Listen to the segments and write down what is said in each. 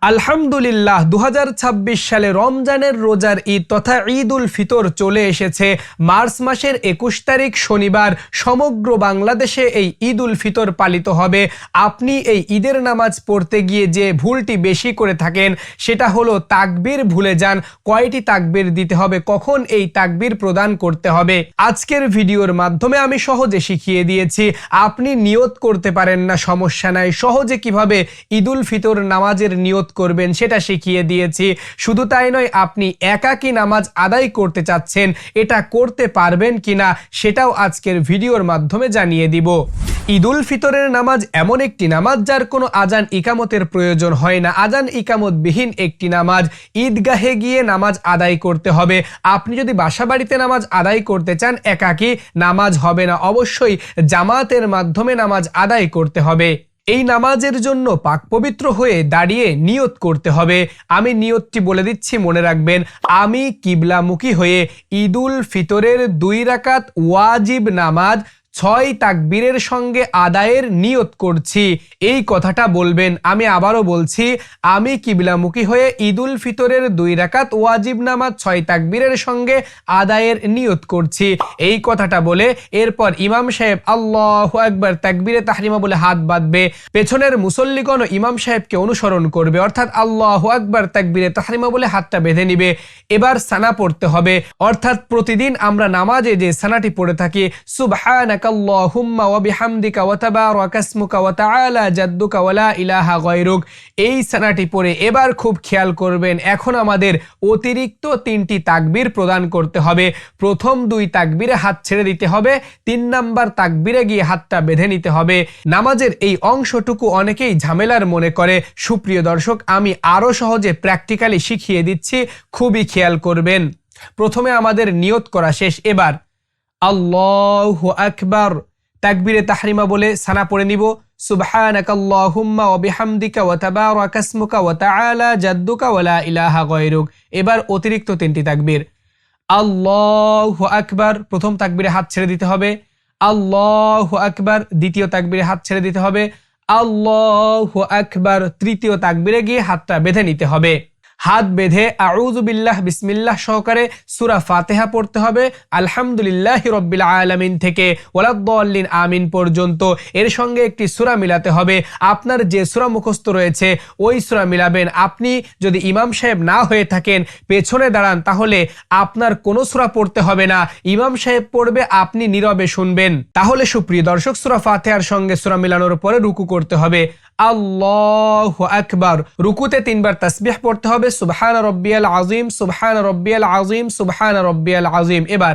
আলহামদুলিল্লাহ 2026 সালে রমজানের রোজার ঈদ তথা ঈদ উল ফিতর চলে এসেছে। মার্চ মাসের 21 তারিখ শনিবার সমগ্র বাংলাদেশে এই ঈদ উল ফিতর পালিত হবে। আপনি এই ঈদের নামাজ পড়তে গিয়ে যে ভুলটি বেশি করে থাকেন সেটা হলো তাকবীর ভুলে যান। কয়টি তাকবীর দিতে হবে, কখন এই তাকবীর প্রদান করতে হবে, আজকের ভিডিওর মাধ্যমে আমি সহজে শিখিয়ে দিয়েছি। আপনি নিয়ত করতে পারেন না, সমস্যা নাই, সহজে কিভাবে ঈদ উল ফিতর নামাজের নিয়ত করবেন সেটা শিখিয়ে দিয়েছি। শুধু তাই নয়, আপনি একাকী নামাজ আদায় করতে চাচ্ছেন, এটা করতে পারবেন কিনা সেটাও আজকের ভিডিওর মাধ্যমে জানিয়ে দিব। ঈদ উল ফিতরের নামাজ এমন একটি নামাজ যার কোনো আজান ইকামতের প্রয়োজন হয় না। আজান ইকামতবিহীন একটি নামাজ, ঈদগাহে গিয়ে নামাজ আদায় করতে হবে। আপনি যদি বাসা বাড়িতে নামাজ আদায় করতে চান, একাকী নামাজ হবে না, অবশ্যই জামাতের মাধ্যমে নামাজ আদায় করতে হবে। এই নামাজের জন্য পাক পবিত্র হয়ে দাঁড়িয়ে নিয়ত করতে হবে। আমি নিয়তটি বলে দিচ্ছি, মনে রাখবেন। আমি কিবলামুখী হয়ে ঈদ উল ফিতরের 2 রাকাত ওয়াজিব নামাজ 6 তাকবীরের সঙ্গে আদায়ের নিয়ত করছি, এই কথাটা বলবেন। আমি আবারও বলছি, আমি কিবলামুখী হয়ে ঈদ উল ফিতরের 2 রাকাত ওয়াজিব নামাজ 6 তাকবীরের সঙ্গে আদায়ের নিয়ত করছি, এই কথাটা বলে এরপর ইমাম সাহেব আল্লাহু আকবার তাকবীরে তাহরিমা বলে হাত বাঁধবে। পেছনের মুসল্লিগণ ইমাম সাহেবকে অনুসরণ করবে, অর্থাৎ আল্লাহু আকবার তাকবীরে তাহরিমা বলে হাতটা বেঁধে নিবে। এবার সানা পড়তে হবে, অর্থাৎ প্রতিদিন আমরা নামাজে যে সানাটি পড়ে থাকি, সুবহানাকা আল্লাহুম্মা ওয়া বিহামদিকা ওয়া তাবারাকা ইসমুকা ওয়া তাআলা জাদ্দুকা ওয়া লা ইলাহা গায়রুক, এই সানাটি পড়ে এবার খুব খেয়াল করবেন। এখন আমাদের অতিরিক্ত 3টি তাকবীর প্রদান করতে হবে। প্রথম 2 তাকবীরে হাত ছেড়ে দিতে হবে, 3 নাম্বার তাকবীরে গিয়ে হাতটা বেঁধে নিতে হবে। নামাজের এই অংশটুকু অনেকেই ঝামেলার মনে করে। সুপ্রিয় দর্শক, আমি আরো সহজে প্র্যাকটিক্যালি শিখিয়ে দিচ্ছি, খুবই খেয়াল করবেন। প্রথমে আমাদের নিয়ত করা শেষ, এবার আল্লাহু আকবার তাকবীরে তাহরিমা বলে সানা পড়ে নিব। সুবহানাকা আল্লাহুম্মা ওয়া বিহামদিকা ওয়া তাবারাকা ইসমুকা ওয়া তাআলা জাদ্দুকা ওয়া লা ইলাহা গায়রুক। এবার অতিরিক্ত 3টি তাকবীর। আল্লাহু আকবার প্রথম তাকবীরে হাত ছেড়ে দিতে হবে, আল্লাহু আকবার দ্বিতীয় তাকবীরে হাত ছেড়ে দিতে হবে, আল্লাহু আকবার তৃতীয় তাকবীরে গিয়ে হাতটা বেঁধে নিতে হবে। হাত বেঁধে আউযু বিল্লাহ বিসমিল্লাহ সহকারে সূরা ফাতিহা পড়তে হবে, আলহামদুলিল্লাহি রাব্বিল আলামিন থেকে ওয়ালাদ-দাল্লিন আমিন পর্যন্ত। এর সঙ্গে একটি সূরা মিলাতে হবে। আপনার যে সূরা মুখস্থ রয়েছে ওই সূরা মিলাবেন। আপনি যদি ইমাম সাহেব না হয়ে থাকেন, পেছনে দাঁড়ান, তাহলে আপনার কোনো সূরা পড়তে হবে না, ইমাম সাহেব পড়বে, আপনি নীরবে শুনবেন। তাহলে সুপ্রিয় দর্শক, সূরা ফাতিহার সঙ্গে সূরা মিলানোর পরে রুকু করতে হবে। আল্লাহু আকবার, রুকুতে 3 বার তাসবিহ পড়তে হবে, সুবহানা রাব্বিয়াল আযীম, সুবহানা রাব্বিয়াল আযীম, সুবহানা রাব্বিয়াল আযীম। এবার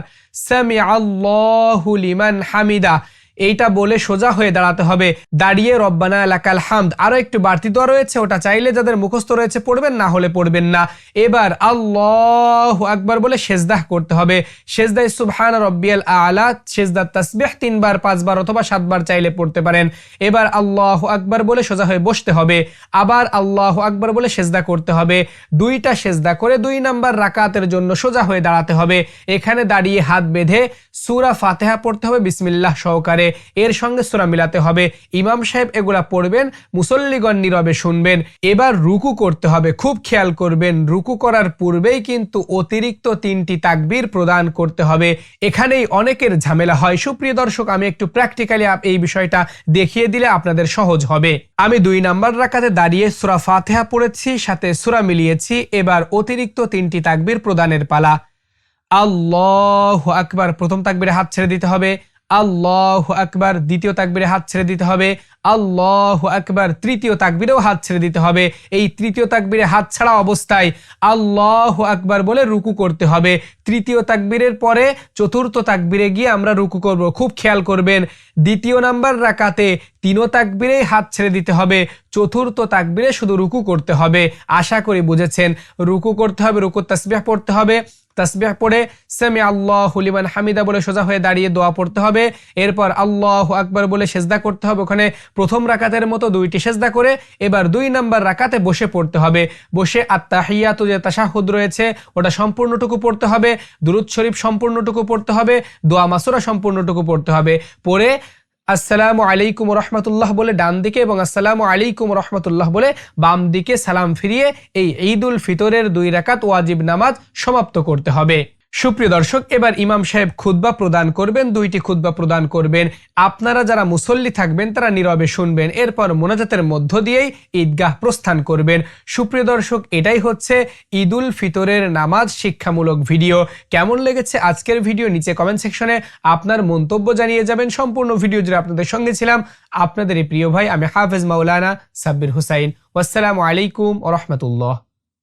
সামিআল্লাহু লিমান হামিদা, এইটা বলে সোজা হয়ে দাঁড়াতে হবে। দাঁড়িয়ে রব্বানা লাকাল হামদ, আরো একটু বাড়তি দোয়া রয়েছে, ওটা চাইলে যাদের মুখস্থ রয়েছে পড়বেন, না হলে পড়বেন না। এবার আল্লাহু আকবার বলে সেজদা করতে হবে। সেজদায় সুবহানা রাব্বিয়াল আলা, সেজদার তাসবিহ 3 বার 5 বার অথবা 7 বার চাইলে পড়তে পারেন। এবার আল্লাহু আকবার বলে সোজা হয়ে বসতে হবে, আবার আল্লাহু আকবার বলে সেজদা করতে হবে। 2টা সেজদা করে 2 নাম্বার রাকাতের জন্য সোজা হয়ে দাঁড়াতে হবে। এখানে দাঁড়িয়ে হাত বেঁধে সূরা ফাতিহা পড়তে হবে বিসমিল্লাহ সহকারে, এর সঙ্গে সূরা মিলাতে হবে। ইমাম সাহেব এগুলা পড়বেন, মুসল্লিগণ নীরবে শুনবেন। এবার রুকু করতে হবে, খুব খেয়াল করবেন। রুকু করার পূর্বেই কিন্তু অতিরিক্ত 3টি তাকবীর প্রদান করতে হবে। এখানেই অনেকের ঝামেলা হয়। সুপ্রিয় দর্শক, আমি একটু প্র্যাকটিক্যালি এই বিষয়টা দেখিয়ে দিলে আপনাদের সহজ হবে। আমি 2 নাম্বার রাকাতে দাঁড়িয়ে সূরা ফাতিহা পড়েছি, সাথে সূরা মিলিয়েছি। এবার অতিরিক্ত 3টি তাকবীর প্রদানের পালা। আল্লাহু আকবার প্রথম তাকবীরে হাত ছেড়ে দিতে হবে, আল্লাহু আকবার দ্বিতীয় তাকবীরে হাত ছেড়ে দিতে হবে, আল্লাহু আকবার তৃতীয় তাকবীরেও হাত ছেড়ে দিতে হবে। এই তৃতীয় তাকবীরে হাত ছাড়া অবস্থায় আল্লাহু আকবার বলে রুকু করতে হবে। তৃতীয় তাকবীরের পরে চতুর্থ তাকবীরে গিয়ে আমরা রুকু করব, খুব খেয়াল করবেন। দ্বিতীয় নাম্বার রাকাতে 3 তাকবীরেই হাত ছেড়ে দিতে হবে, চতুর্থ তাকবীরে শুধু রুকু করতে হবে। আশা করি বুঝেছেন। রুকু করতে হবে, রুকুর তাসবিহ পড়তে হবে, তাসবিহ পড়ে সামিআল্লাহু লিমান হামিদা বলে সোজা হয়ে দাঁড়িয়ে দোয়া পড়তে হবে। এরপর আল্লাহু আকবার বলে সেজদা করতে হবে। ওখানে প্রথম রাকাতের মতো 2টি সেজদা করে এবার 2 নাম্বার রাকাতে বসে পড়তে হবে। বসে আত-তাহিয়াতু যে তাশাহুদ রয়েছে ওটা সম্পূর্ণটুকু পড়তে হবে, দুরূদ শরীফ সম্পূর্ণটুকু পড়তে হবে, দোয়া মাসুরা সম্পূর্ণটুকু পড়তে হবে। পড়ে আসসালামু আলাইকুম রহমতুল্লাহ বলে ডান দিকে এবং আসসালামু আলাইকুম রহমতুল্লাহ বলে বাম দিকে সালাম ফিরিয়ে এই ঈদ উল ফিতরের 2 রাকাত ওয়াজিব নামাজ সমাপ্ত করতে হবে। সুপ্রিয় দর্শক, এবার ইমাম সাহেব খুতবা প্রদান করবেন, 2টি খুতবা প্রদান করবেন। আপনারা যারা মুসল্লি থাকবেন তারা নীরবে শুনবেন, এরপর মোনাজাতের মধ্য দিয়েই ঈদগাহ প্রস্থান করবেন। সুপ্রিয় দর্শক, এটাই হচ্ছে ঈদ উল ফিতরের নামাজ শিক্ষামূলক ভিডিও। কেমন লেগেছে আজকের ভিডিও নিচে কমেন্ট সেকশনে আপনার মন্তব্য জানিয়ে যাবেন। সম্পূর্ণ ভিডিও জুড়ে আপনাদের সঙ্গে ছিলাম আপনাদের এই প্রিয় ভাই আমি হাফেজ মাওলানা সাব্বির হুসাইন। আসসালামু আলাইকুম ওয়া রাহমাতুল্লাহ।